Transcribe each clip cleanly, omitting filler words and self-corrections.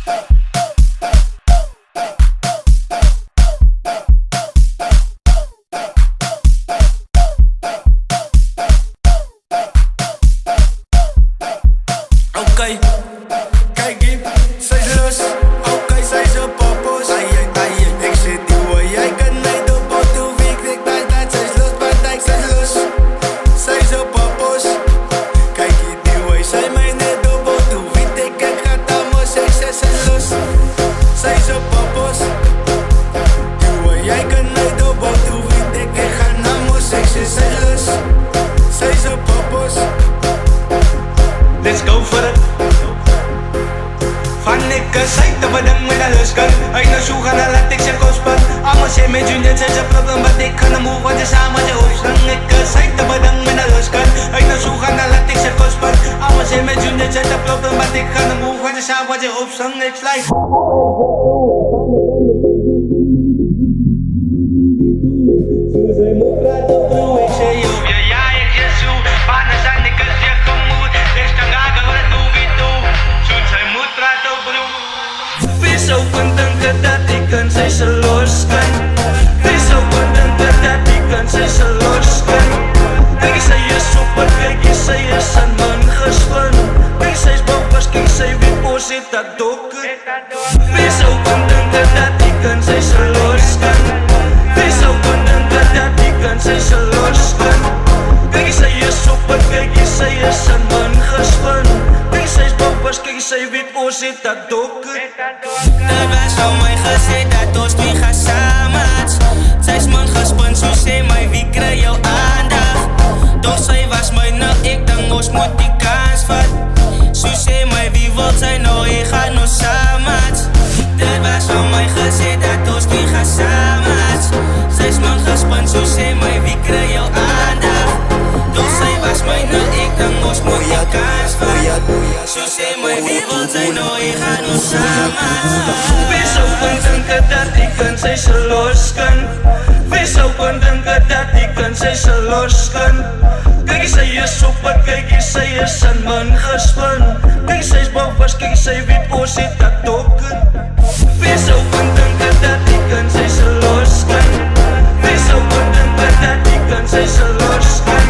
Okay, kijk hier, zij is los. Okay, zij is op poppos. Ik zit hier hoor, jij kan mij de pot doen. Ik bij tijd, zij is los, bij tijd, zij is los. Zij is op poppos. Kijk hier, die hoor, zij mij net de pot doen. Ik ga daar zij is los. Zij is op poppos. Die hoor, jij kan mij de pot doen. Ik ga naar zij is los. Zij is op poppos. Let's go for it. Van ik zei te bedanken met de lusken. Uit naar zoek gaan laat ik ze kosten. Allemaal zijn met jullie, zijn ze problem. Maar ik kan hem move, want je samen je opstaan. Ik zei te bedanken met de lusken. Uit naar zoek gaan laat ik ze kosten. Allemaal zijn met jullie, zijn ze problem. Maar ik kan hem move, want je samen je opstaan. Ik slijt. Zij moet praten bro, ik zei op je ja, ik je zo. Pannen zijn ik als je gemoed. Ik kan raken wat het doe, wie doe. Zij moet praten bro. Wees open denken dat ik kan, zij ze los kan. Wees open denken dat ik kan, zij ze los kan. Kijk, zij is super, kijk, zij is een man gespan. Kijk, zij is boven, kijk, zij wie voor zit dat dokken. Wees open denken dat ik kan, zij ze los kan. Wees open denken dat ik kan, zij ze los kan. Kijk, zij is super, kijk, zij is een man gespan. Kijk, zij is boven, kijk, zij wie voor zit dat dokken. Dat was al mooi gezegd dat ons twee gaan samen. Zij is man gespan, zo sê my, wie kry jou aandag? Doch sy was my nou, ek dink ons moet die kans vat. So sê my, wie wil sy nou, ek gaan ons samen. Dit was al mooi gezegd dat ons twee gaan samen. Sy is man gespan, so sê my, wie kry jou aandag? Doch sy was my nou, ek dink ons moet die kans vat. So sê my, wie wil sy nou, ek gaan ons samen. Wees open denken dat ik kan, zij ze los kan. Wees open denken dat ik kan, zij ze los kan. Kijk, zij is super, kijk, zij is een man gespan. Kijk, zij is boven, kijk, zij weet hoe zit dat dokken. Wees open denken dat ik kan, zij ze los kan. Wees open denken dat ik kan, zij ze los kan.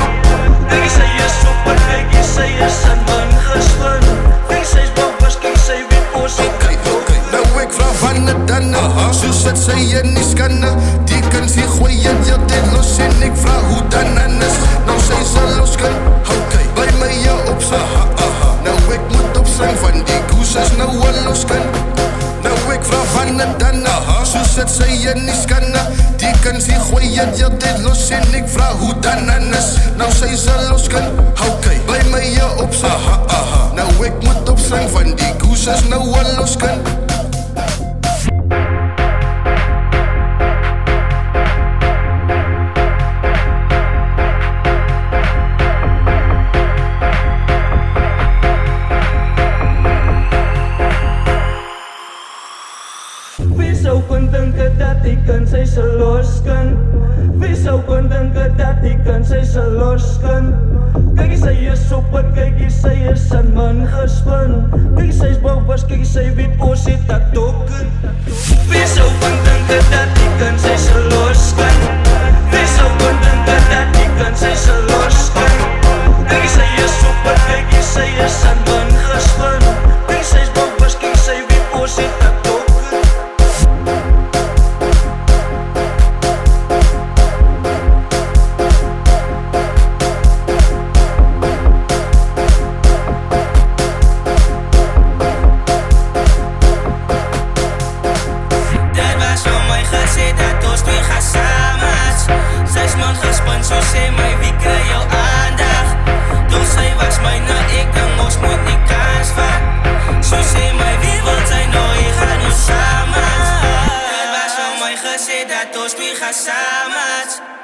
Kijk, zij is super, kijk, zij is een man gespan. Kijk, zij is boven, kijk, zij weet hoe zit dat dokken. Nou ik vraag van het dan, soos het sy en nie skanne. Die kan sy gooi en jy dit los en ek vraag hoe dan anders. Nou sy sal los kan, bly my jy opsang. Nou ek moet opsang van die gooses nou al los kan. Nou ek vraag van het dan, soos het sy en nie skanne. Die kan sy gooi en jy dit los en ek vraag hoe dan anders. Nou sy sal los kan, bly my jy opsang. Nou ek moet opsang van die gooses nou al los kan. Wees open denken dat ik kan, zij ze los kan. Wees open denken dat ik kan, zij ze los kan. Kijk, zij is super, kijk, zij is een man gespan. Kijk, zij is boven, kijk, zij weet hoe zit dat dokken. Wees open denken dat ik kan, zij ze los kan. Wees open denken dat ik kan, zij ze los kan. Kijk, zij is super, kijk, zij is een man gespan. Kijk, zij is boven, kijk, zij weet hoe zit dat dokken. So sê my, wie kry jou aandag? Doch sy was my nou, ek dink ons moet die kans vat. So sê my, wie wil sy nou, ek gaan ons samen. Dit was al my gesê dat ons twee gaan samen.